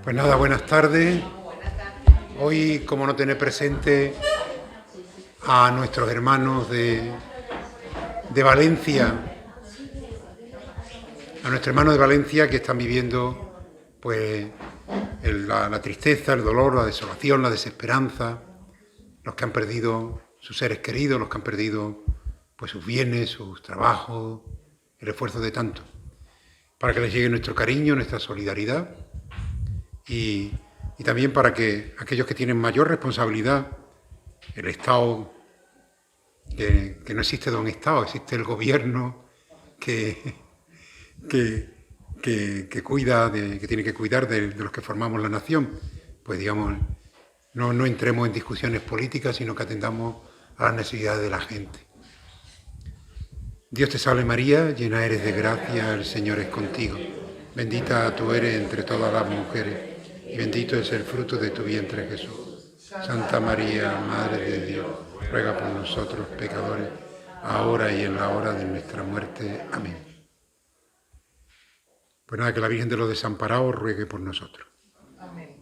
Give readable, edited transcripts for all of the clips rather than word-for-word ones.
Pues nada, buenas tardes. Hoy, como no tener presente a nuestros hermanos de Valencia, a nuestros hermanos de Valencia que están viviendo pues la tristeza, el dolor, la desolación, la desesperanza, los que han perdido sus seres queridos, los que han perdido pues sus bienes, sus trabajos, el esfuerzo de tanto, para que les llegue nuestro cariño, nuestra solidaridad y también para que aquellos que tienen mayor responsabilidad, el Estado, que no existe don Estado, existe el gobierno que cuida, que tiene que cuidar de los que formamos la nación, pues digamos, no entremos en discusiones políticas, sino que atendamos a las necesidades de la gente. Dios te salve María, llena eres de gracia, el Señor es contigo. Bendita tú eres entre todas las mujeres, y bendito es el fruto de tu vientre, Jesús. Santa María, Madre de Dios, ruega por nosotros pecadores, ahora y en la hora de nuestra muerte. Amén. Pues nada, que la Virgen de los Desamparados ruegue por nosotros. Amén.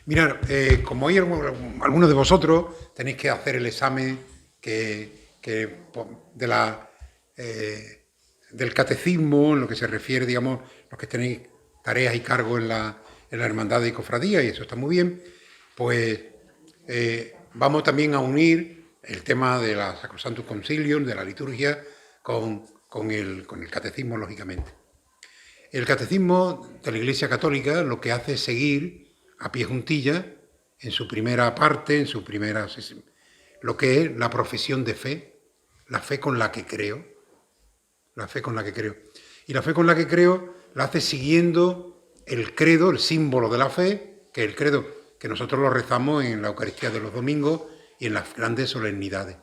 Mirad, como hoy algunos de vosotros tenéis que hacer el examen del catecismo, en lo que se refiere, digamos, los que tenéis tareas y cargos en la hermandad y cofradía, y eso está muy bien, pues vamos también a unir el tema de la Sacrosanctum Concilium, de la liturgia, con el catecismo, lógicamente. El catecismo de la Iglesia Católica lo que hace es seguir a pie juntilla, en su primera parte, lo que es la profesión de fe, la fe con la que creo. La fe con la que creo. Y la fe con la que creo la hace siguiendo el credo, el símbolo de la fe, que es el credo que nosotros lo rezamos en la Eucaristía de los domingos y en las grandes solemnidades.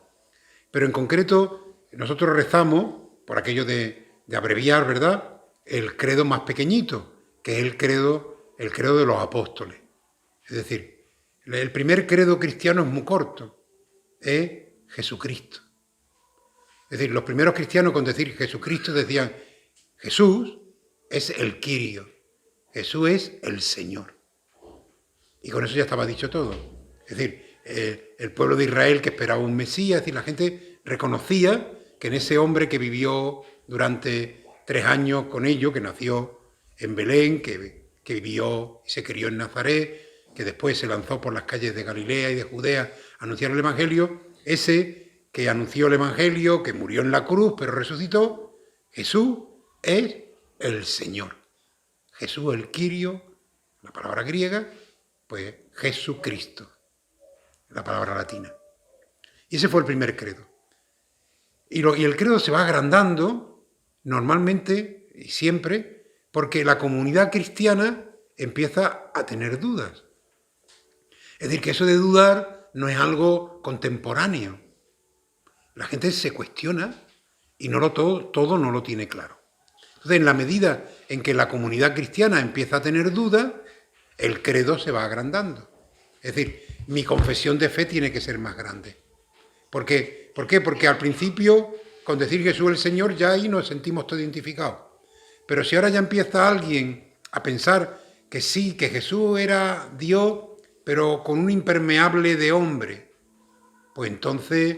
Pero en concreto, nosotros rezamos, por aquello de abreviar, ¿verdad?, el credo más pequeñito, que es el credo de los apóstoles. Es decir, el primer credo cristiano es muy corto, es Jesucristo. Es decir, los primeros cristianos con decir Jesucristo decían, Jesús es el Kyrio, Jesús es el Señor. Y con eso ya estaba dicho todo. Es decir, el pueblo de Israel que esperaba un Mesías, es decir, la gente reconocía que en ese hombre que vivió durante 3 años con ellos, que nació en Belén, que vivió y se crió en Nazaret, que después se lanzó por las calles de Galilea y de Judea a anunciar el Evangelio, ese que anunció el Evangelio, que murió en la cruz, pero resucitó, Jesús es el Señor. Jesús el Kyrio, la palabra griega, pues Jesucristo, la palabra latina. Y ese fue el primer credo. Y el credo se va agrandando, normalmente y siempre, porque la comunidad cristiana empieza a tener dudas. Es decir, que eso de dudar no es algo contemporáneo. La gente se cuestiona y todo no lo tiene claro. Entonces, en la medida en que la comunidad cristiana empieza a tener dudas, el credo se va agrandando. Es decir, mi confesión de fe tiene que ser más grande. ¿Por qué? Porque al principio, con decir Jesús el Señor, ya ahí nos sentimos todos identificados. Pero si ahora ya empieza alguien a pensar que sí, que Jesús era Dios, pero con un impermeable de hombre, pues entonces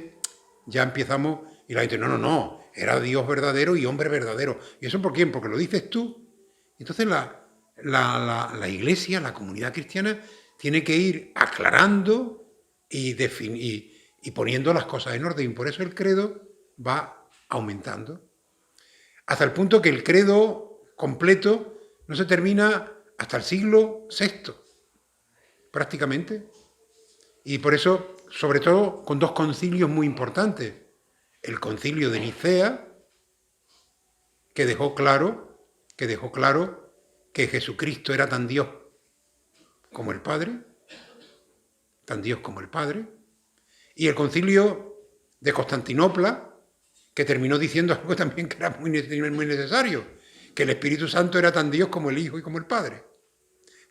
ya empezamos, y la gente, no, era Dios verdadero y hombre verdadero. ¿Y eso por quién? Porque lo dices tú. Entonces la Iglesia, la comunidad cristiana, tiene que ir aclarando y poniendo las cosas en orden. Y por eso el credo va aumentando. Hasta el punto que el credo completo no se termina hasta el siglo VI, prácticamente. Y por eso, sobre todo, con 2 concilios muy importantes. El concilio de Nicea, que dejó claro que Jesucristo era tan Dios como el Padre, y el concilio de Constantinopla, que terminó diciendo algo también que era muy necesario, que el Espíritu Santo era tan Dios como el Hijo y como el Padre,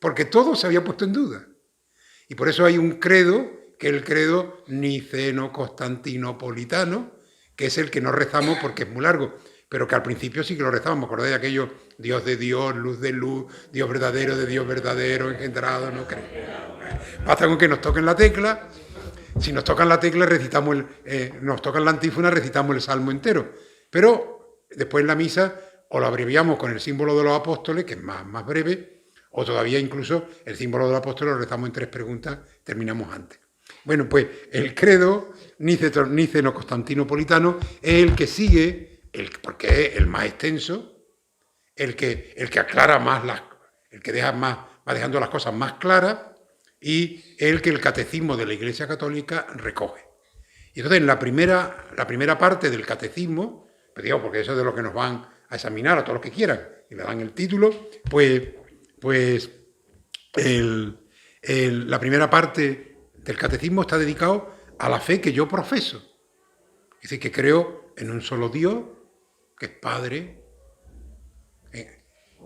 porque todo se había puesto en duda. Y por eso hay un credo, que es el credo niceno-constantinopolitano, que es el que no rezamos porque es muy largo, pero que al principio sí que lo rezábamos. ¿Acordáis de aquello? Dios de Dios, luz de luz, Dios verdadero de Dios verdadero, engendrado, no creo. Basta con que nos toquen la tecla. Si nos tocan la tecla, recitamos nos tocan la antífona, recitamos el salmo entero. Pero después en la misa o lo abreviamos con el símbolo de los apóstoles, que es más breve, o todavía incluso el símbolo de los apóstoles lo rezamos en 3 preguntas, terminamos antes. Bueno, pues el credo niceno-constantinopolitano es el que sigue, porque es el más extenso, el que aclara más, el que va dejando las cosas más claras, y el que el catecismo de la Iglesia Católica recoge. Y entonces en la primera parte del catecismo, pues digamos, porque eso es de lo que nos van a examinar a todos los que quieran, y le dan el título, pues la primera parte del catecismo está dedicado a la fe que yo profeso. Es decir, que creo en un solo Dios, que es Padre.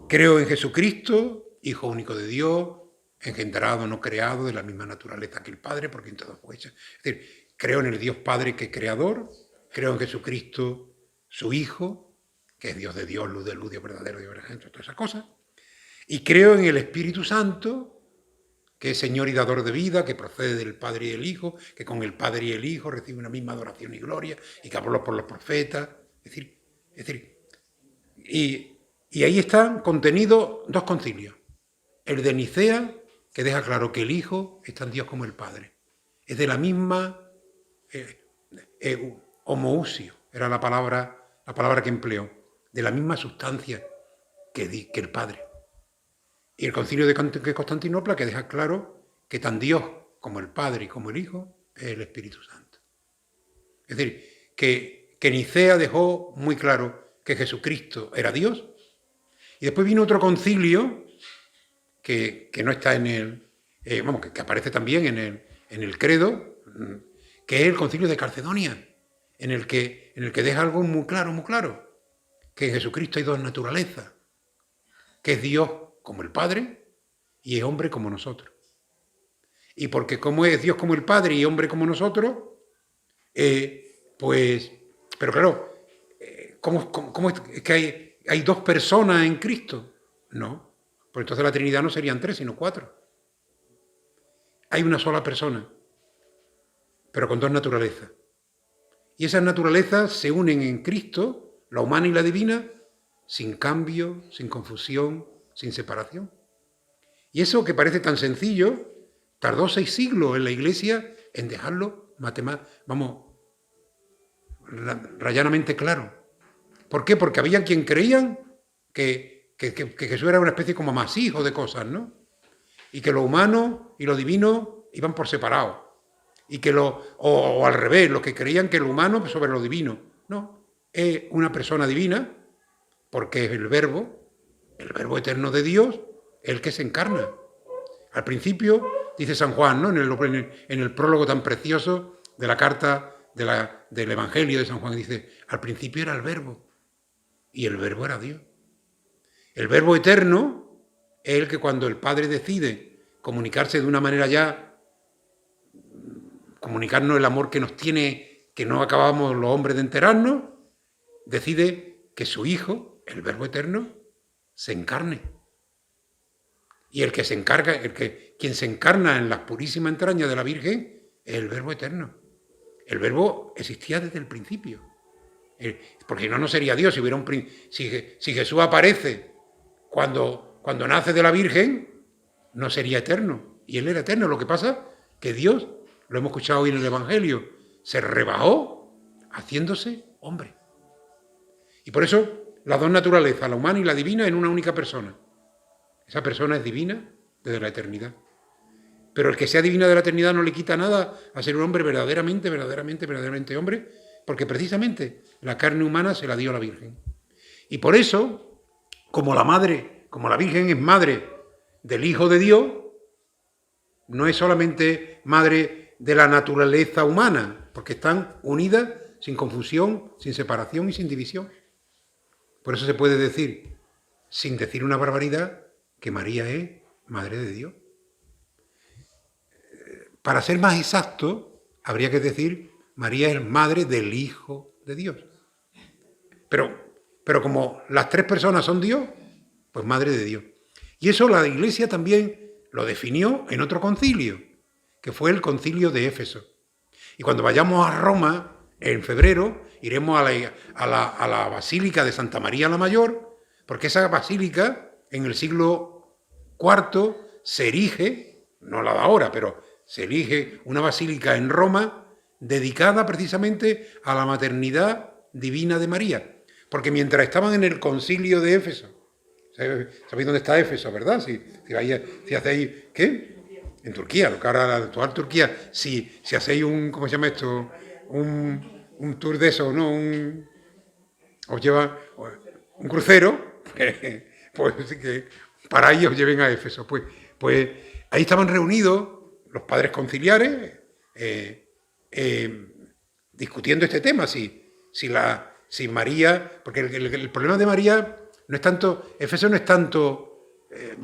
Creo en Jesucristo, Hijo único de Dios, engendrado, no creado, de la misma naturaleza que el Padre, porque en todo fue hecho. Es decir, creo en el Dios Padre que es creador, creo en Jesucristo, su Hijo, que es Dios de Dios, luz de luz, Dios verdadero, Dios verdadero, todas esas cosas. Y creo en el Espíritu Santo, que es Señor y dador de vida, que procede del Padre y el Hijo, que con el Padre y el Hijo recibe una misma adoración y gloria, y que habló por los profetas. Es decir, y ahí están contenidos 2 concilios. El de Nicea, que deja claro que el Hijo es tan Dios como el Padre. Es de la misma homousio, era la palabra que empleó, de la misma sustancia que el Padre. Y el concilio de Constantinopla, que deja claro que tan Dios como el Padre y como el Hijo es el Espíritu Santo. Es decir, que Nicea dejó muy claro que Jesucristo era Dios. Y después vino otro concilio que no está en el... que aparece también en el credo, que es el concilio de Calcedonia, en el que deja algo muy claro, que en Jesucristo hay 2 naturalezas, que es Dios como el Padre y es hombre como nosotros. Y porque como es Dios como el Padre y hombre como nosotros, pero claro, ¿cómo es que hay 2 personas en Cristo? No, pues entonces la Trinidad no serían 3, sino 4. Hay una sola persona, pero con 2 naturalezas. Y esas naturalezas se unen en Cristo, la humana y la divina, sin cambio, sin confusión, sin separación. Y eso que parece tan sencillo, tardó 6 siglos en la Iglesia en dejarlo rayanamente claro. ¿Por qué? Porque había quien creían que Jesús era una especie como amasijo de cosas, ¿no? Y que lo humano y lo divino iban por separado. Y que o al revés, los que creían que lo humano sobre lo divino. No, es una persona divina, porque es el verbo eterno de Dios, el que se encarna. Al principio, dice San Juan, ¿no? en el prólogo tan precioso de la carta del Evangelio de San Juan, dice, al principio era el verbo, y el verbo era Dios. El verbo eterno es el que cuando el Padre decide comunicarse de una manera ya, comunicarnos el amor que nos tiene, que no acabamos los hombres de enterarnos, decide que su Hijo, el verbo eterno, se encarne. Y quien se encarna en las purísimas entrañas de la Virgen es el verbo eterno. El verbo existía desde el principio. Porque no sería Dios. Si Jesús aparece cuando nace de la Virgen, no sería eterno. Y él era eterno. Lo que pasa es que Dios, lo hemos escuchado hoy en el Evangelio, se rebajó haciéndose hombre. Y por eso las 2 naturalezas, la humana y la divina, en una única persona. Esa persona es divina desde la eternidad. Pero el que sea divina de la eternidad no le quita nada a ser un hombre verdaderamente hombre, porque precisamente la carne humana se la dio a la Virgen. Y por eso, como la Virgen es madre del Hijo de Dios, no es solamente madre de la naturaleza humana, porque están unidas sin confusión, sin separación y sin división. Por eso se puede decir, sin decir una barbaridad, que María es madre de Dios. Para ser más exacto, habría que decir María es madre del Hijo de Dios. Pero Pero como las tres personas son Dios, pues Madre de Dios. Y eso la Iglesia también lo definió en otro concilio, que fue el concilio de Éfeso. Y cuando vayamos a Roma, en febrero, iremos a la Basílica de Santa María la Mayor, porque esa basílica, en el siglo IV, se erige, no la de ahora, pero se erige una basílica en Roma dedicada precisamente a la maternidad divina de María. Porque mientras estaban en el concilio de Éfeso, ¿sabéis dónde está Éfeso, verdad? Si hacéis, ¿qué? En Turquía, lo que ahora la actual Turquía, si hacéis un, ¿cómo se llama esto? Un tour de eso, ¿no? Os lleva un crucero, pues que para ahí os lleven a Éfeso. Pues ahí estaban reunidos los padres conciliares discutiendo este tema, si María, porque el problema de María no es tanto, Éfeso no es tanto,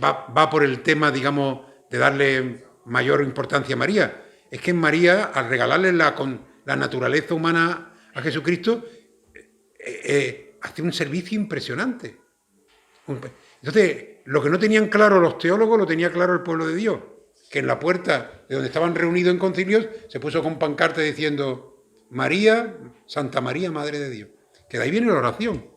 va por el tema, digamos, de darle mayor importancia a María. Es que María, al regalarle la naturaleza humana a Jesucristo, hace un servicio impresionante. Entonces, lo que no tenían claro los teólogos, lo tenía claro el pueblo de Dios, que en la puerta de donde estaban reunidos en concilios se puso con pancarta diciendo María, Santa María, Madre de Dios. Que de ahí viene la oración.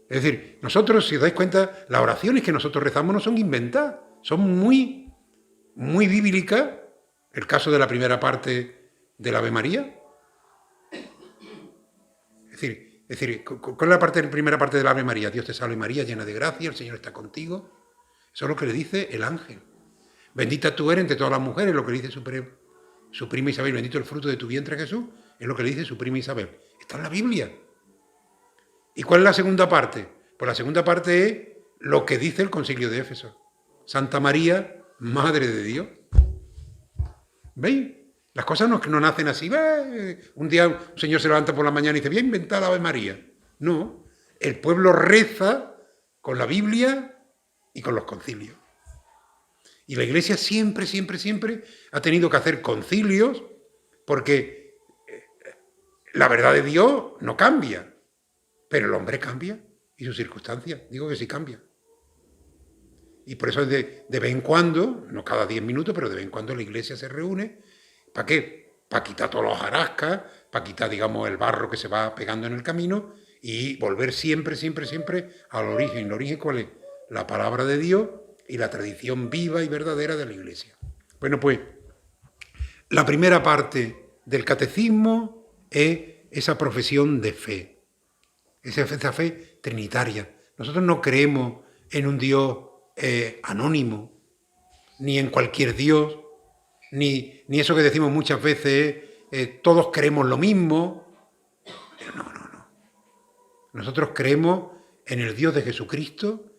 Es decir, nosotros, si os dais cuenta, las oraciones que nosotros rezamos no son inventadas, son muy, muy bíblicas. El caso de la primera parte del Ave María. Es decir, ¿cuál es la primera parte del Ave María? Dios te salve María, llena de gracia, el Señor está contigo. Eso es lo que le dice el ángel. Bendita tú eres entre todas las mujeres, lo que le dice su prima Isabel. Bendito el fruto de tu vientre, Jesús, es lo que le dice su prima Isabel. Está en la Biblia. ¿Y cuál es la segunda parte? Pues la segunda parte es lo que dice el concilio de Éfeso. Santa María, Madre de Dios. ¿Veis? Las cosas no nacen así. Un día un señor se levanta por la mañana y dice, voy a inventar la Ave María. No, el pueblo reza con la Biblia y con los concilios. Y la Iglesia siempre, siempre, siempre ha tenido que hacer concilios porque la verdad de Dios no cambia, pero el hombre cambia y sus circunstancias. Digo que sí cambia. Y por eso de vez en cuando, no cada 10 minutos, pero de vez en cuando la Iglesia se reúne. ¿Para qué? Para quitar todos los jarascas, para quitar, digamos, el barro que se va pegando en el camino y volver siempre, siempre, siempre al origen. ¿El origen cuál es? La palabra de Dios y la tradición viva y verdadera de la Iglesia. Bueno, pues, la primera parte del catecismo es esa profesión de fe, esa fe trinitaria. Nosotros no creemos en un Dios anónimo, ni en cualquier Dios, ni eso que decimos muchas veces, todos creemos lo mismo. Pero no. Nosotros creemos en el Dios de Jesucristo,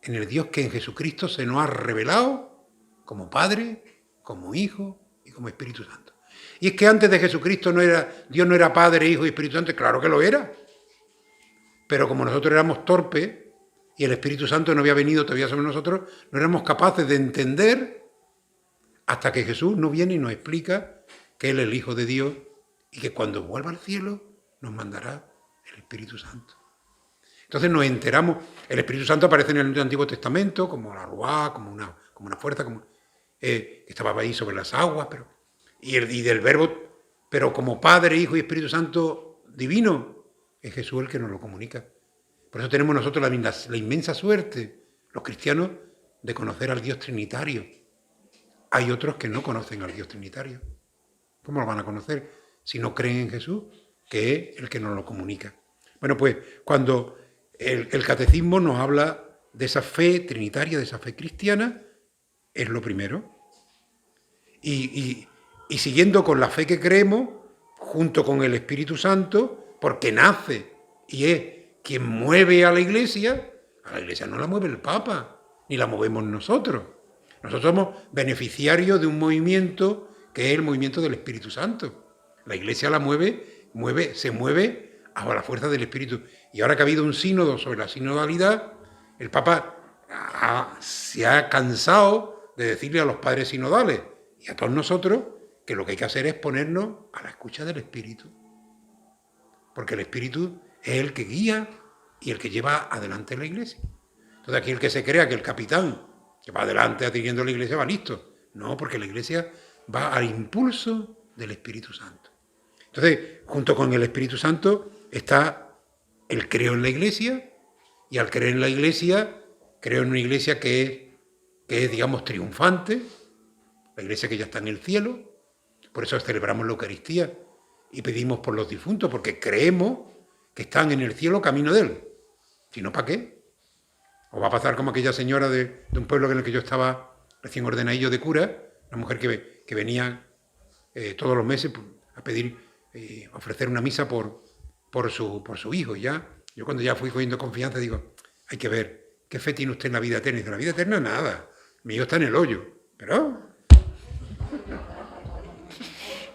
en el Dios que en Jesucristo se nos ha revelado como Padre, como Hijo y como Espíritu Santo. Y es que antes de Jesucristo Dios no era Padre, Hijo y Espíritu Santo, claro que lo era. Pero como nosotros éramos torpes y el Espíritu Santo no había venido todavía sobre nosotros, no éramos capaces de entender hasta que Jesús nos viene y nos explica que Él es el Hijo de Dios y que cuando vuelva al cielo nos mandará el Espíritu Santo. Entonces nos enteramos, el Espíritu Santo aparece en el Antiguo Testamento como la Ruá, como una fuerza, que estaba ahí sobre las aguas, y del Verbo, pero como Padre, Hijo y Espíritu Santo divino, es Jesús el que nos lo comunica. Por eso tenemos nosotros la inmensa suerte, los cristianos, de conocer al Dios Trinitario. Hay otros que no conocen al Dios Trinitario. ¿Cómo lo van a conocer si no creen en Jesús, que es el que nos lo comunica? Bueno, pues cuando el catecismo nos habla de esa fe trinitaria, de esa fe cristiana, es lo primero. Y siguiendo con la fe que creemos, junto con el Espíritu Santo, porque nace y es quien mueve a la Iglesia no la mueve el Papa, ni la movemos nosotros. Nosotros somos beneficiarios de un movimiento que es el movimiento del Espíritu Santo. La Iglesia se mueve a la fuerza del Espíritu. Y ahora que ha habido un sínodo sobre la sinodalidad, el Papa se ha cansado de decirle a los padres sinodales y a todos nosotros que lo que hay que hacer es ponernos a la escucha del Espíritu. Porque el Espíritu es el que guía y el que lleva adelante la Iglesia. Entonces aquí el que se crea que el capitán que va adelante dirigiendo la Iglesia va listo. No, porque la Iglesia va al impulso del Espíritu Santo. Entonces, junto con el Espíritu Santo está el creo en la Iglesia, y al creer en la Iglesia, creo en una Iglesia que es, digamos, triunfante, la Iglesia que ya está en el cielo. Por eso celebramos la Eucaristía y pedimos por los difuntos, porque creemos que están en el cielo camino de Él. Si no, ¿para qué? O va a pasar como aquella señora de un pueblo en el que yo estaba recién ordenadillo de cura, una mujer que venía todos los meses a pedir, ofrecer una misa por su hijo. Y ya, yo cuando ya fui cogiendo confianza digo, hay que ver, ¿qué fe tiene usted en la vida eterna? Y dice, la vida eterna nada, mi hijo está en el hoyo. Pero,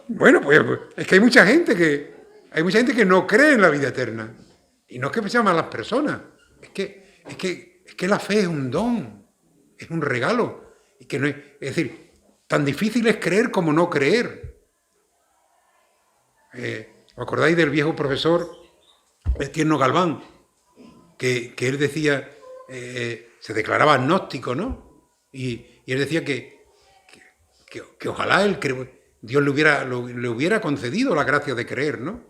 bueno, pues es que hay mucha gente que no cree en la vida eterna. Y no es que sean malas personas, es que la fe es un don, es un regalo. Y que no es decir, tan difícil es creer como no creer. ¿Os acordáis del viejo profesor Tierno Galván? Que él decía, se declaraba agnóstico, ¿no? Y él decía que ojalá Dios le hubiera concedido la gracia de creer, ¿no?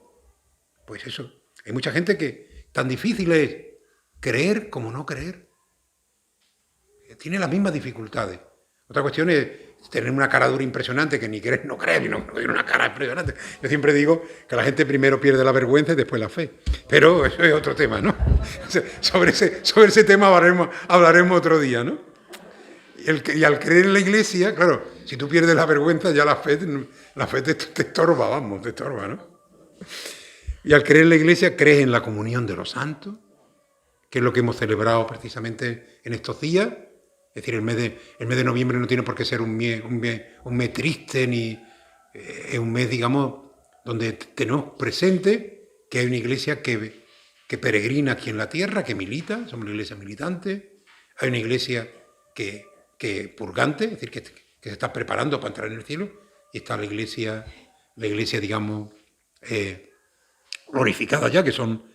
Pues eso, hay mucha gente que tan difícil es creer como no creer. Tiene las mismas dificultades. Otra cuestión es tener una cara dura impresionante, que ni creer, no creer, no tiene una cara impresionante. Yo siempre digo que la gente primero pierde la vergüenza y después la fe. Pero eso es otro tema, ¿no? Sobre ese tema hablaremos otro día, ¿no? Y al creer en la Iglesia, claro, si tú pierdes la vergüenza, ya la fe te estorba, vamos, te estorba, ¿no? Y al creer en la Iglesia, crees en la comunión de los santos, que es lo que hemos celebrado precisamente en estos días. Es decir, el mes de noviembre no tiene por qué ser un mes triste, ni es un mes, digamos, donde tenemos presente que hay una Iglesia que peregrina aquí en la tierra, que milita, somos una Iglesia militante. Hay una Iglesia que purgante, es decir, que se está preparando para entrar en el cielo, y está la iglesia digamos, glorificada ya, que son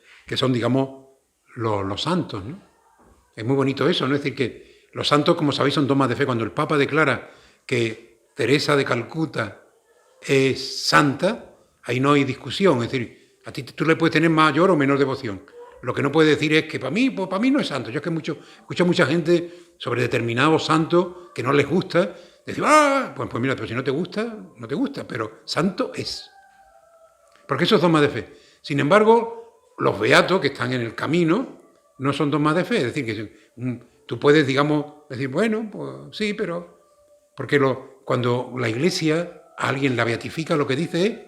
digamos, los santos, ¿no? Es muy bonito eso, ¿no? Es decir, que los santos, como sabéis, son dogmas de fe. Cuando el Papa declara que Teresa de Calcuta es santa, ahí no hay discusión. Es decir, a ti tú le puedes tener mayor o menor devoción. Lo que no puede decir es que para mí no es santo. Yo es que escucho a mucha gente sobre determinados santos que no les gusta, decir, pues mira, pero si no te gusta, no te gusta, pero santo es. Porque eso es dogma de fe. Sin embargo, los beatos que están en el camino no son dogmas de fe. Es decir, que tú puedes, digamos, decir, bueno, pues sí, pero... Porque cuando la Iglesia a alguien la beatifica, lo que dice es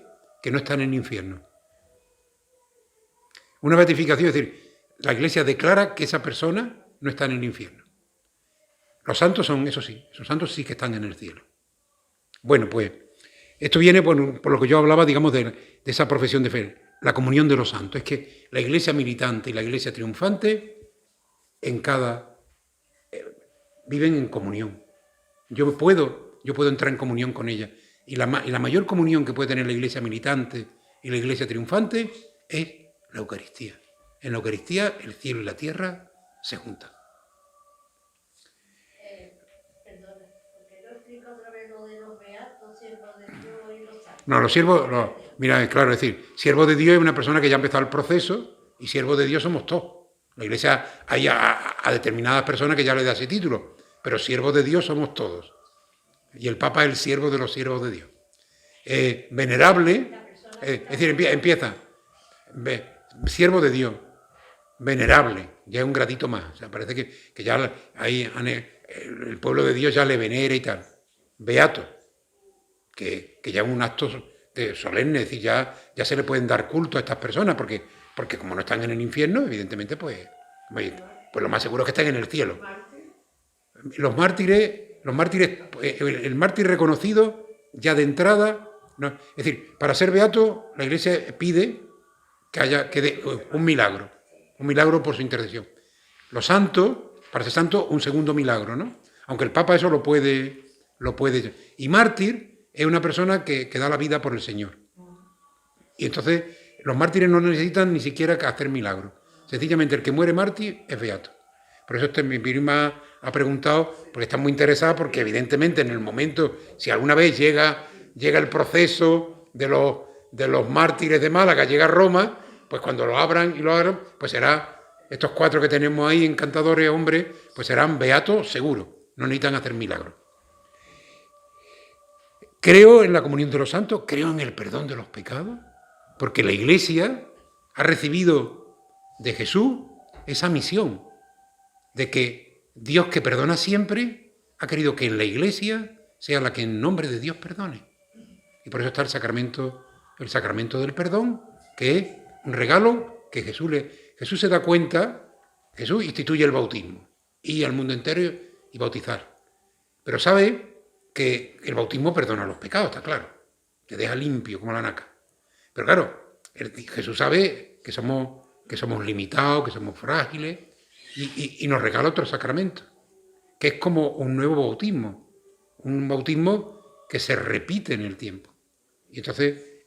que no está en el infierno. Una beatificación es decir, la Iglesia declara que esa persona no está en el infierno. Los santos son, eso sí, esos santos sí que están en el cielo. Bueno, pues, esto viene por lo que yo hablaba, digamos, de esa profesión de fe, la comunión de los santos. Es que la Iglesia militante y la Iglesia triunfante viven en comunión. Yo puedo entrar en comunión con ella. Y la mayor comunión que puede tener la Iglesia militante y la Iglesia triunfante es la Eucaristía. En la Eucaristía el cielo y la tierra se juntan. Perdona, porque no explica otra vez lo de los beatos, siervos de Dios y los santos. No, los siervos, mira, claro, es decir, siervo de Dios es una persona que ya ha empezado el proceso y siervo de Dios somos todos. La Iglesia hay a determinadas personas que ya le da ese título, pero siervos de Dios somos todos. Y el Papa es el siervo de los siervos de Dios. Venerable, es decir, empieza, siervo de Dios, venerable, ya es un gradito más. O sea, parece que ya ahí el pueblo de Dios ya le venera y tal. Beato, que ya es un acto solemne, es decir, ya se le pueden dar culto a estas personas, porque como no están en el infierno, evidentemente, pues lo más seguro es que estén en el cielo. Los mártires, el mártir reconocido ya de entrada, no, es decir, para ser beato, la Iglesia pide que dé un milagro por su intercesión. Los santos, para ser santo, un segundo milagro, ¿no? Aunque el Papa eso lo puede. Y mártir es una persona que da la vida por el Señor. Y entonces los mártires no necesitan ni siquiera hacer milagros. Sencillamente el que muere mártir es beato. Por eso mi prima ha preguntado, porque está muy interesada, porque evidentemente en el momento, si alguna vez llega el proceso de los mártires de Málaga, llega a Roma, pues cuando lo abran, pues será, estos 4 que tenemos ahí, encantadores, hombres, pues serán beatos seguro, no necesitan hacer milagros. Creo en la comunión de los santos, creo en el perdón de los pecados, porque la Iglesia ha recibido de Jesús esa misión de que Dios, que perdona siempre, ha querido que en la Iglesia sea la que en nombre de Dios perdone. Y por eso está el sacramento del perdón, que es un regalo que Jesús se da cuenta, Jesús instituye el bautismo, y al mundo entero y bautizar. Pero sabe que el bautismo perdona los pecados, está claro, te deja limpio como la naca. Pero claro, Jesús sabe que somos limitados, que somos frágiles, y nos regala otro sacramento, que es como un nuevo bautismo, un bautismo que se repite en el tiempo. Y entonces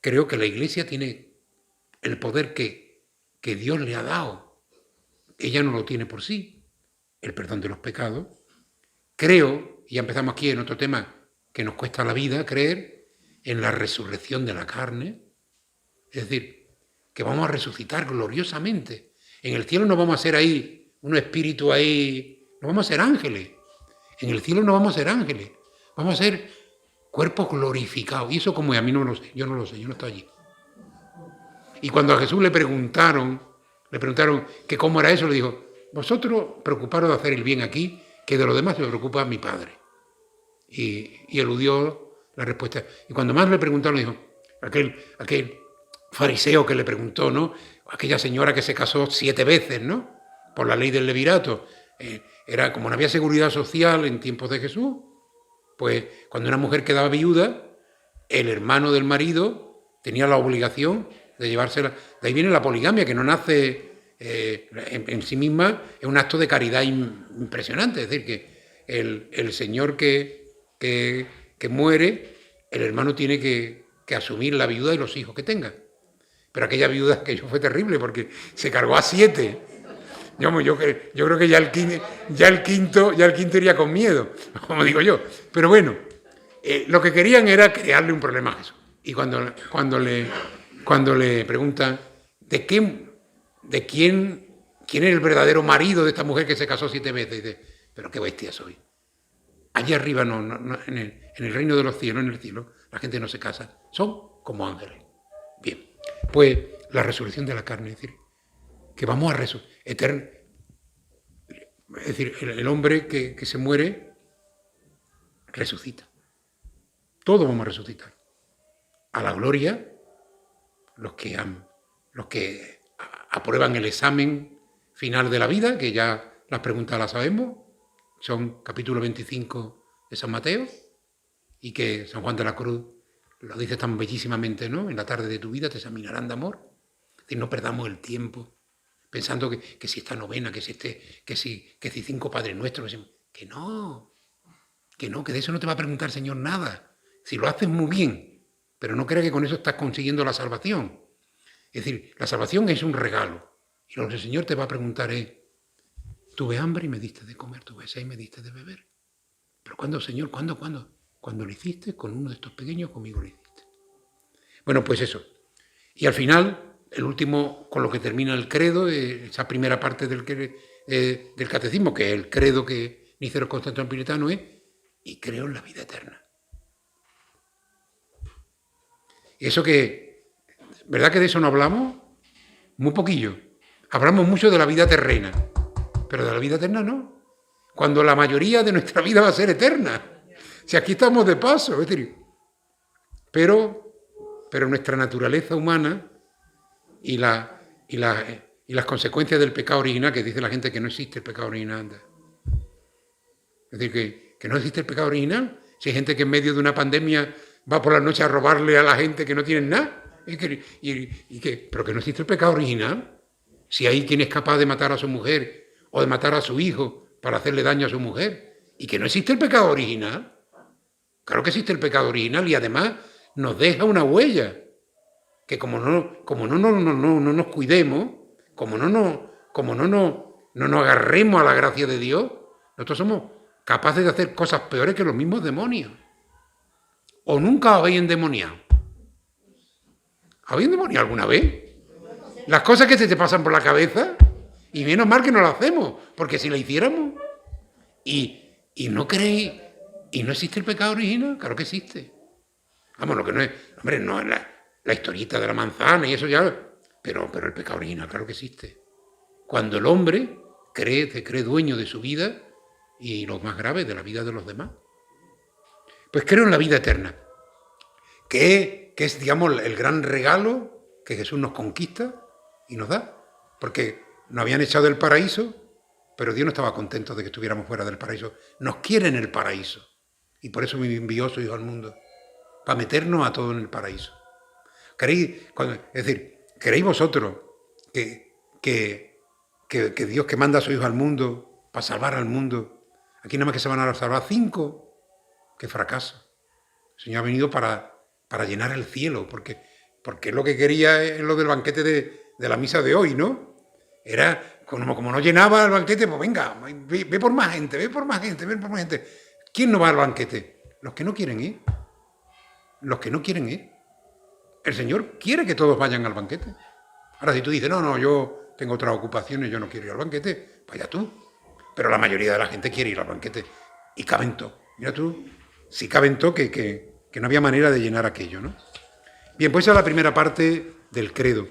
creo que la Iglesia tiene el poder que Dios le ha dado. Ella no lo tiene por sí, el perdón de los pecados. Creo, y ya empezamos aquí en otro tema que nos cuesta la vida, creer en la resurrección de la carne, es decir, que vamos a resucitar gloriosamente. En el cielo no vamos a ser ahí un espíritu ahí, no vamos a ser ángeles. En el cielo no vamos a ser ángeles, vamos a ser cuerpos glorificados. Y eso como es, a mí no lo sé, yo no estoy allí. Y cuando a Jesús le preguntaron que cómo era eso, le dijo, vosotros preocuparos de hacer el bien aquí, que de lo demás se preocupa mi Padre. Y eludió la respuesta. Y cuando más le preguntaron, le dijo, aquel fariseo que le preguntó, ¿no? Aquella señora que se casó 7 veces, ¿no? Por la ley del levirato. Era como no había seguridad social en tiempos de Jesús, pues cuando una mujer quedaba viuda, el hermano del marido tenía la obligación de llevársela. De ahí viene la poligamia, que no nace en sí misma, es un acto de caridad impresionante. Es decir, que el señor que muere, el hermano tiene que asumir la viuda y los hijos que tenga. Pero aquella viuda, aquello fue terrible, porque se cargó a 7. Yo creo que ya el quinto iría con miedo, como digo yo. Pero bueno, lo que querían era crearle un problema a Jesús. Y cuando le preguntan de quién es el verdadero marido de esta mujer que se casó 7 veces, dice, pero qué bestia soy. Allí arriba, no, en el reino de los cielos, en el cielo, la gente no se casa, son como ángeles. Bien, pues la resurrección de la carne, es decir, que vamos a resucitar. Es decir, el hombre que se muere resucita. Todos vamos a resucitar. A la gloria, los que aprueban el examen final de la vida, que ya las preguntas las sabemos, son capítulo 25 de San Mateo, y que San Juan de la Cruz lo dice tan bellísimamente, ¿no? En la tarde de tu vida te examinarán de amor. Es decir, no perdamos el tiempo pensando que si esta novena, que si 5 Padres Nuestros, que no, que de eso no te va a preguntar el Señor nada. Si lo haces muy bien, pero no creas que con eso estás consiguiendo la salvación. Es decir, la salvación es un regalo. Y lo que el Señor te va a preguntar es, tuve hambre y me diste de comer, tuve sed y me diste de beber. ¿Pero cuándo, Señor? ¿Cuándo? Cuando lo hiciste con uno de estos pequeños, conmigo lo hiciste. Bueno, pues eso. Y al final, el último, con lo que termina el credo, esa primera parte del catecismo, que es el credo que Nicero Constantinoplatano es, y creo en la vida eterna. Y eso que, ¿verdad que de eso no hablamos? Muy poquillo. Hablamos mucho de la vida terrena, pero de la vida eterna no. Cuando la mayoría de nuestra vida va a ser eterna. Si aquí estamos de paso, es decir, pero nuestra naturaleza humana y las consecuencias del pecado original, que dice la gente que no existe el pecado original. Es decir, que no existe el pecado original. Si hay gente que en medio de una pandemia va por la noche a robarle a la gente que no tienen nada, pero que no existe el pecado original. Si hay quien es capaz de matar a su mujer o de matar a su hijo para hacerle daño a su mujer, y que no existe el pecado original. Claro que existe el pecado original y además nos deja una huella, que como no nos cuidemos, como no nos agarremos a la gracia de Dios, nosotros somos capaces de hacer cosas peores que los mismos demonios. ¿O nunca os habéis endemoniado? ¿Habéis endemoniado alguna vez? Las cosas que se te pasan por la cabeza, y menos mal que no las hacemos, porque si la hiciéramos, y no creéis, y no existe el pecado original, claro que existe. Vamos, lo que no es, hombre, no es la historieta de la manzana y eso ya, pero el pecado original, claro que existe. Cuando el hombre se cree dueño de su vida y lo más grave, de la vida de los demás. Pues creo en la vida eterna, que es, digamos, el gran regalo que Jesús nos conquista y nos da, porque nos habían echado del paraíso, pero Dios no estaba contento de que estuviéramos fuera del paraíso. Nos quiere en el paraíso, y por eso me envió su Hijo al mundo, para meternos a todos en el paraíso. ¿Queréis vosotros que Dios, que manda a su Hijo al mundo para salvar al mundo, aquí nada más que se van a salvar 5, que fracaso? El Señor ha venido para llenar el cielo, porque es lo que quería en lo del banquete de la misa de hoy, ¿no? Era, como no llenaba el banquete, pues venga, ve por más gente, ve por más gente. ¿Quién no va al banquete? Los que no quieren ir. Los que no quieren ir. El Señor quiere que todos vayan al banquete. Ahora, si tú dices, no, yo tengo otras ocupaciones, yo no quiero ir al banquete, vaya tú. Pero la mayoría de la gente quiere ir al banquete. Y caben todos. Mira tú, si caben todos, que no había manera de llenar aquello, ¿no? Bien, pues esa es la primera parte del credo.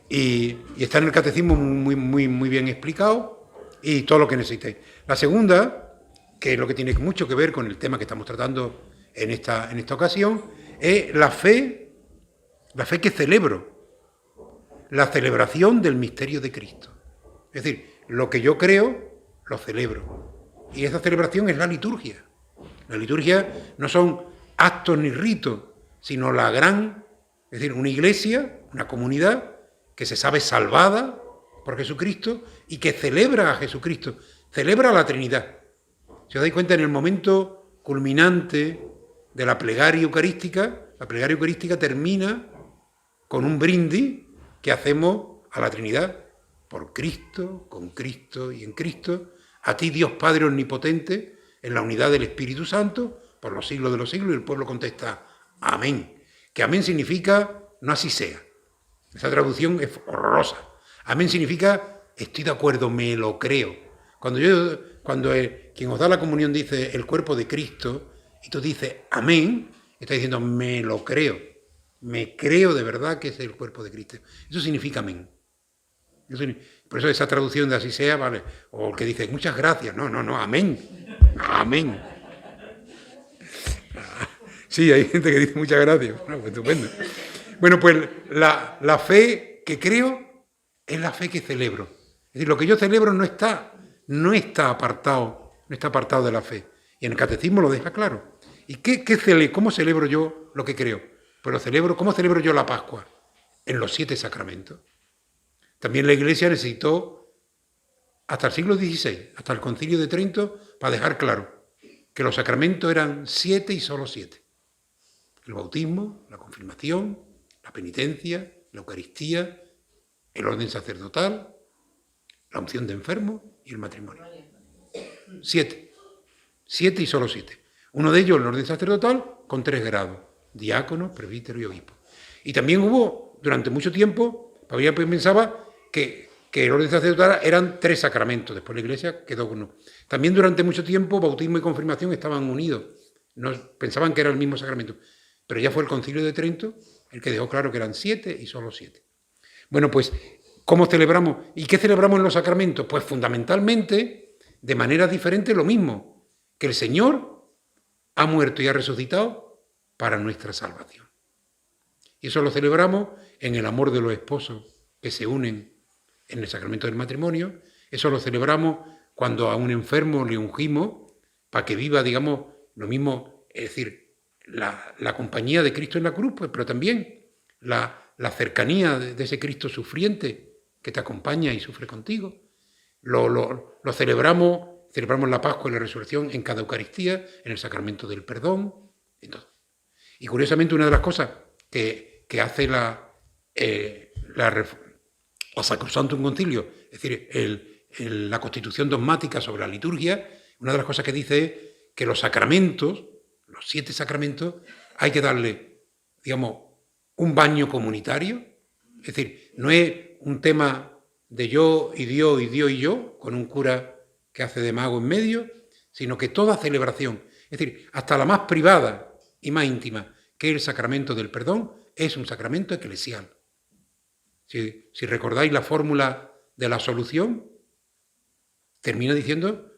Y está en el catecismo muy bien explicado y todo lo que necesitéis. La segunda, que es lo que tiene mucho que ver con el tema que estamos tratando en esta ocasión, es la fe que celebro, la celebración del misterio de Cristo. Es decir, lo que yo creo, lo celebro. Y esa celebración es la liturgia. La liturgia no son actos ni ritos, sino es decir, una iglesia, una comunidad que se sabe salvada por Jesucristo y que celebra a Jesucristo, celebra a la Trinidad. Si os dais cuenta, en el momento culminante de la plegaria eucarística termina con un brindis que hacemos a la Trinidad, por Cristo, con Cristo y en Cristo, a ti Dios Padre Omnipotente, en la unidad del Espíritu Santo, por los siglos de los siglos, y el pueblo contesta, amén. Que amén significa, no así sea. Esa traducción es horrorosa. Amén significa, estoy de acuerdo, me lo creo. Cuando quien os da la comunión dice el cuerpo de Cristo, y tú dices amén, está diciendo me lo creo. Me creo de verdad que es el cuerpo de Cristo. Eso significa amén. Por eso esa traducción de así sea, ¿vale? O el que dice muchas gracias. No, amén. Amén. Sí, hay gente que dice muchas gracias. Bueno, pues estupendo. Bueno, pues la fe que creo es la fe que celebro. Es decir, lo que yo celebro no está apartado de la fe. Y en el catecismo lo deja claro. ¿Y cómo celebro yo lo que creo? Pues ¿cómo celebro yo la Pascua? En los 7 sacramentos. También la Iglesia necesitó, hasta el siglo XVI, hasta el Concilio de Trento, para dejar claro que los sacramentos eran 7 y solo 7. El bautismo, la confirmación, la penitencia, la Eucaristía, el orden sacerdotal, la unción de enfermos y el matrimonio. 7. 7 y solo 7. Uno de ellos, el orden sacerdotal, con 3 grados. Diácono, presbítero y obispo. Y también hubo, durante mucho tiempo, Pablo pensaba que el orden sacerdotal eran 3 sacramentos. Después la Iglesia quedó con uno. También durante mucho tiempo, bautismo y confirmación estaban unidos. No, pensaban que era el mismo sacramento. Pero ya fue el Concilio de Trento el que dejó claro que eran 7 y solo 7. Bueno, pues, ¿cómo celebramos? ¿Y qué celebramos en los sacramentos? Pues fundamentalmente, de manera diferente, lo mismo, que el Señor ha muerto y ha resucitado para nuestra salvación. Y eso lo celebramos en el amor de los esposos que se unen en el sacramento del matrimonio. Eso lo celebramos cuando a un enfermo le ungimos para que viva, digamos, lo mismo, es decir, la compañía de Cristo en la cruz, pues, pero también la cercanía de ese Cristo sufriente que te acompaña y sufre contigo. Lo celebramos la Pascua y la Resurrección en cada Eucaristía, en el sacramento del perdón, en todo. Y curiosamente una de las cosas que hace la Sacrosanctum Concilio, es decir, la constitución dogmática sobre la liturgia, una de las cosas que dice es que los sacramentos, los 7 sacramentos, hay que darle, digamos, un baño comunitario, es decir, no es un tema de yo y Dios y Dios y yo, con un cura que hace de mago en medio, sino que toda celebración, es decir, hasta la más privada y más íntima, que es el sacramento del perdón, es un sacramento eclesial. Si recordáis la fórmula de la solución, termina diciendo,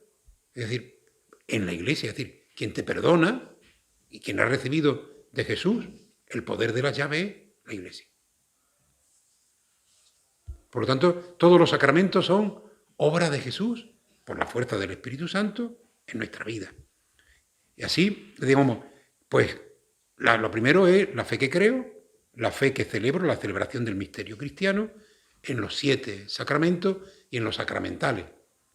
es decir, en la Iglesia, es decir, quien te perdona y quien ha recibido de Jesús el poder de la llave es la Iglesia. Por lo tanto, todos los sacramentos son obra de Jesús por la fuerza del Espíritu Santo en nuestra vida. Y así, digamos, pues lo primero es la fe que creo, la fe que celebro, la celebración del misterio cristiano, en los 7 sacramentos y en los sacramentales.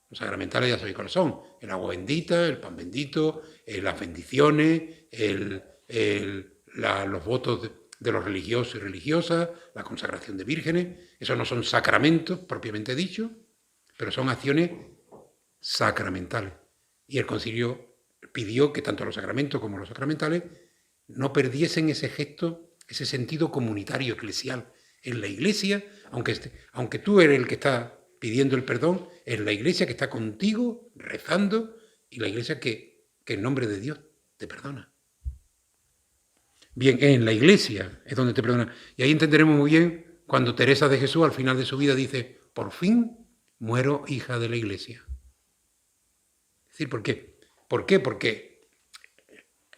Los sacramentales ya sabéis cuáles son: el agua bendita, el pan bendito, las bendiciones, los votos de los religiosos y religiosas, la consagración de vírgenes. Esos no son sacramentos propiamente dichos, pero son acciones sacramentales. Y el concilio pidió que tanto los sacramentos como los sacramentales no perdiesen ese gesto, ese sentido comunitario eclesial. En la Iglesia, aunque tú eres el que está pidiendo el perdón, es la Iglesia que está contigo rezando y la Iglesia que en nombre de Dios te perdona. Bien, en la Iglesia es donde te perdona. Y ahí entenderemos muy bien cuando Teresa de Jesús al final de su vida dice: por fin muero hija de la Iglesia. Es decir, ¿por qué? ¿Por qué? Porque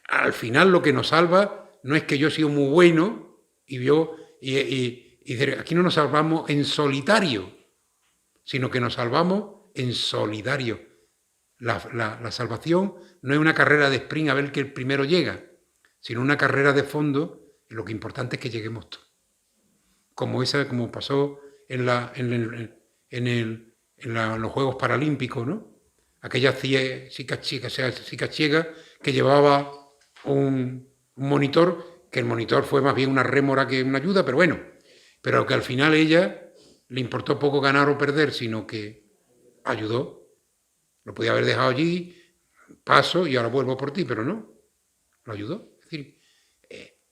al final lo que nos salva no es que yo sea muy bueno y aquí no nos salvamos en solitario, sino que nos salvamos en solidario. La salvación no es una carrera de sprint a ver que el primero llega, sino una carrera de fondo, y lo que importante es que lleguemos todos. Como pasó en los Juegos Paralímpicos, ¿no? Aquella chica ciega que llevaba un monitor, que el monitor fue más bien una rémora que una ayuda, pero bueno, pero que al final ella le importó poco ganar o perder, sino que ayudó. Lo podía haber dejado allí, paso y ahora vuelvo por ti, pero no, lo ayudó. Es decir,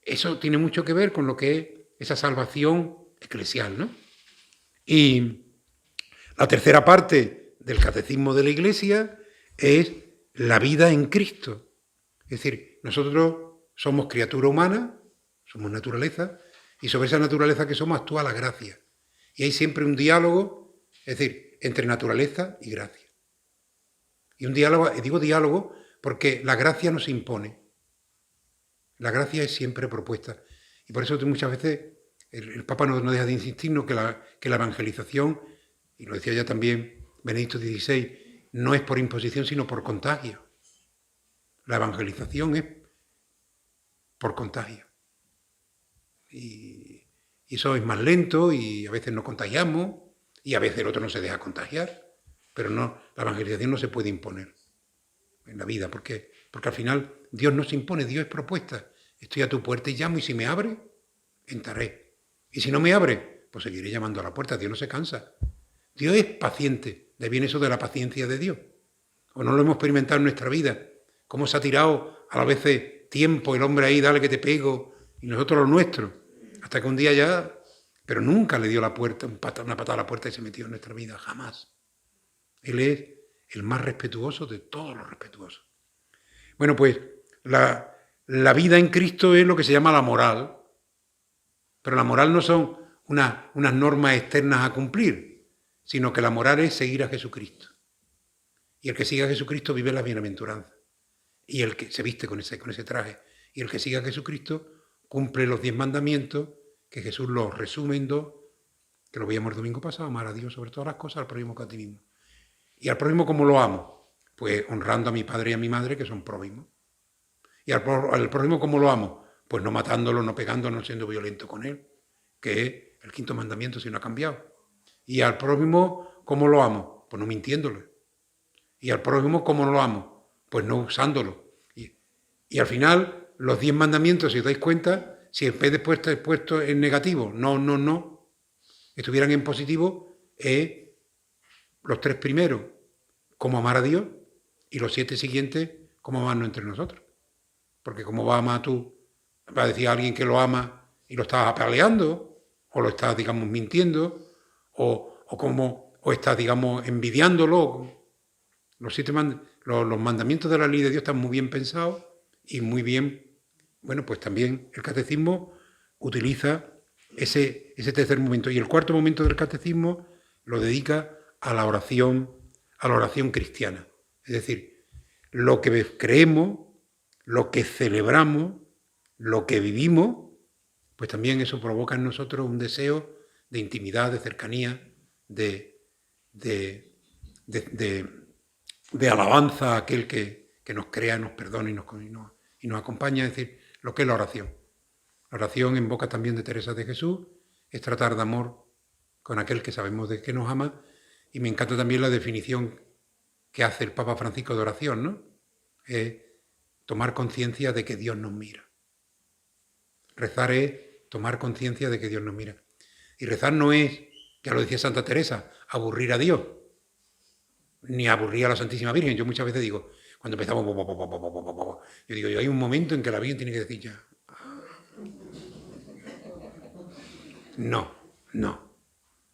eso tiene mucho que ver con lo que es esa salvación eclesial, ¿no? Y la tercera parte del catecismo de la Iglesia es la vida en Cristo. Es decir, nosotros somos criatura humana, somos naturaleza, y sobre esa naturaleza que somos actúa la gracia. Y hay siempre un diálogo, es decir, entre naturaleza y gracia. Y un diálogo, y digo diálogo porque la gracia no se impone. La gracia es siempre propuesta. Y por eso muchas veces el Papa no deja de insistirnos que la evangelización, y lo decía ya también Benedicto XVI, no es por imposición, sino por contagio. La evangelización es por contagio. Y eso es más lento y a veces nos contagiamos y a veces el otro no se deja contagiar. Pero no, la evangelización no se puede imponer en la vida, porque al final Dios no se impone, Dios es propuesta. Estoy a tu puerta y llamo, y si me abre, entraré. Y si no me abre, pues seguiré llamando a la puerta. Dios no se cansa. Dios es paciente. De ahí viene eso de la paciencia de Dios. O no lo hemos experimentado en nuestra vida. Cómo se ha tirado a la vez tiempo el hombre ahí, dale que te pego, y nosotros lo nuestro. Hasta que un día ya, pero nunca le dio una patada a la puerta y se metió en nuestra vida, jamás. Él es el más respetuoso de todos los respetuosos. Bueno, pues la vida en Cristo es lo que se llama la moral, pero la moral no son unas normas externas a cumplir, sino que la moral es seguir a Jesucristo. Y el que sigue a Jesucristo vive la bienaventuranza. Y el que se viste con ese traje. Y el que sigue a Jesucristo cumple los 10 mandamientos, que Jesús los resume en 2, que lo veíamos el domingo pasado: amar a Dios sobre todas las cosas, al prójimo que a ti mismo. ¿Y al prójimo cómo lo amo? Pues honrando a mi padre y a mi madre, que son prójimos. ¿Y al prójimo cómo lo amo? Pues no matándolo, no pegándolo, no siendo violento con él, que es el 5.º mandamiento si no ha cambiado. ¿Y al prójimo cómo lo amo? Pues no mintiéndole. ¿Y al prójimo cómo lo amo? Pues no usándolo. Y al final, los 10 mandamientos, si os dais cuenta, si en vez de puesto en negativo, no, estuvieran en positivo, los 3 primeros, cómo amar a Dios, y los 7 siguientes, cómo amarnos entre nosotros. Porque cómo vas a amar tú, va a decir a alguien que lo ama y lo estás apaleando, o lo estás, digamos, mintiendo, o estás, digamos, envidiándolo. Los mandamientos de la ley de Dios están muy bien pensados y muy bien, bueno, pues también el catecismo utiliza ese tercer momento. Y el cuarto momento del catecismo lo dedica a la oración cristiana. Es decir, lo que creemos, lo que celebramos, lo que vivimos, pues también eso provoca en nosotros un deseo de intimidad, de cercanía, de alabanza a aquel que nos crea, nos perdona y nos acompaña, es decir, lo que es la oración. La oración, en boca también de Teresa de Jesús, es tratar de amor con aquel que sabemos de que nos ama, y me encanta también la definición que hace el Papa Francisco de oración, ¿no? Tomar conciencia de que Dios nos mira. Rezar es tomar conciencia de que Dios nos mira. Y rezar no es, ya lo decía Santa Teresa, aburrir a Dios, ni aburrir a la Santísima Virgen. Yo muchas veces digo, cuando empezamos, yo digo, hay un momento en que la Virgen tiene que decir ya. No.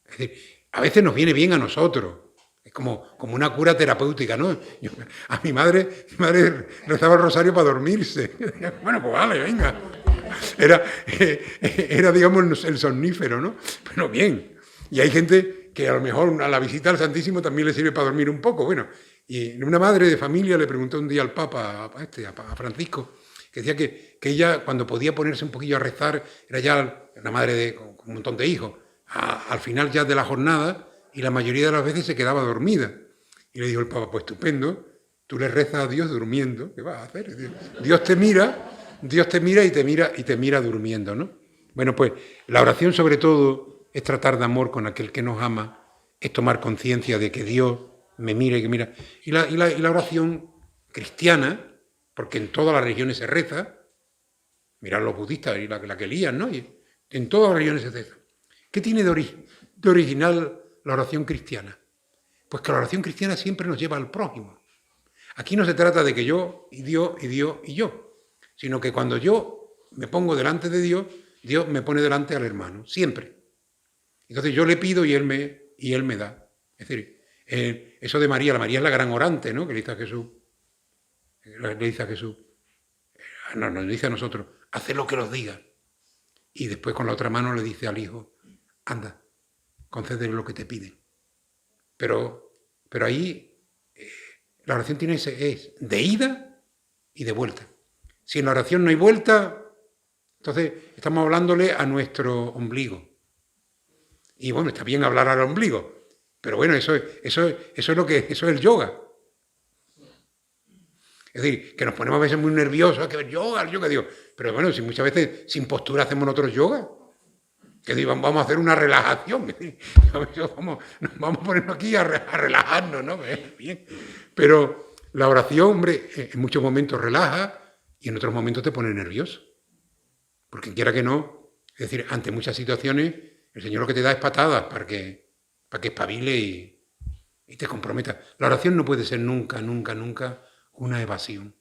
Es decir, a veces nos viene bien a nosotros. Es como una cura terapéutica, ¿no? A mi madre rezaba el rosario para dormirse. Bueno, pues vale, venga. Era digamos, el somnífero, ¿no? Bueno, bien. Y hay gente que a lo mejor a la visita al Santísimo también le sirve para dormir un poco. Bueno, y una madre de familia le preguntó un día al Papa, a Francisco, que decía que ella, cuando podía ponerse un poquillo a rezar, era ya la madre con un montón de hijos, al final ya de la jornada, y la mayoría de las veces se quedaba dormida. Y le dijo el Papa, pues estupendo, tú le rezas a Dios durmiendo, ¿qué vas a hacer? Dios te mira y te mira durmiendo, ¿no? Bueno, pues la oración sobre todo es tratar de amor con aquel que nos ama, es tomar conciencia de que Dios me mira y que mira. Y la oración cristiana, porque en todas las religiones se reza, mirad los budistas y la que lían, ¿no? Y en todas las religiones se reza. ¿Qué tiene de original la oración cristiana? Pues que la oración cristiana siempre nos lleva al prójimo. Aquí no se trata de que yo y Dios y Dios y yo, sino que cuando yo me pongo delante de Dios, Dios me pone delante al hermano, siempre. Entonces yo le pido y él me da. Es decir, eso de María, la María es la gran orante, ¿no? Que le dice a Jesús, nos dice a nosotros, haced lo que os diga. Y después con la otra mano le dice al Hijo, anda, concédele lo que te piden. Pero ahí la oración es de ida y de vuelta. Si en la oración no hay vuelta, entonces estamos hablándole a nuestro ombligo. Y bueno, está bien hablar al ombligo, pero bueno, eso es el yoga. Es decir, que nos ponemos a veces muy nerviosos, hay que ver yoga, digo. Pero bueno, si muchas veces sin postura hacemos nosotros yoga, que digo, vamos a hacer una relajación, vamos a ponernos aquí a relajarnos, ¿no? Bien. Pero la oración, hombre, en muchos momentos relaja y en otros momentos te pone nervioso. Porque quiera que no, es decir, ante muchas situaciones, el Señor lo que te da es patadas para que espabile y te comprometa. La oración no puede ser nunca una evasión.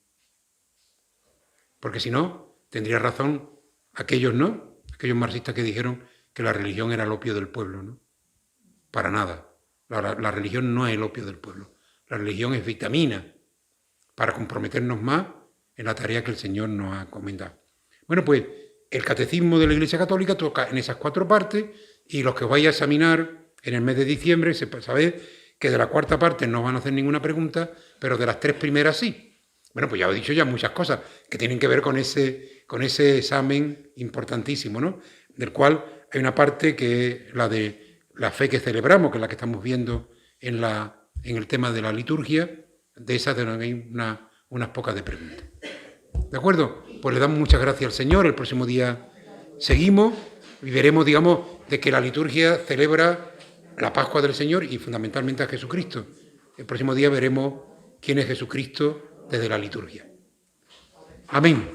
Porque si no, tendría razón aquellos marxistas que dijeron que la religión era el opio del pueblo, ¿no? Para nada. La religión no es el opio del pueblo. La religión es vitamina para comprometernos más en la tarea que el Señor nos ha encomendado. Bueno, pues el Catecismo de la Iglesia Católica toca en esas 4 partes, y los que os vais a examinar en el mes de diciembre, sabéis que de la 4ª parte no van a hacer ninguna pregunta, pero de las 3 primeras sí. Bueno, pues ya os he dicho ya muchas cosas que tienen que ver con ese examen importantísimo, ¿no? Del cual hay una parte que es la de la fe que celebramos, que es la que estamos viendo en el tema de la liturgia. De esas hay unas pocas de preguntas. ¿De acuerdo? Pues le damos muchas gracias al Señor. El próximo día seguimos y veremos, digamos, de que la liturgia celebra la Pascua del Señor y fundamentalmente a Jesucristo. El próximo día veremos quién es Jesucristo desde la liturgia. Amén.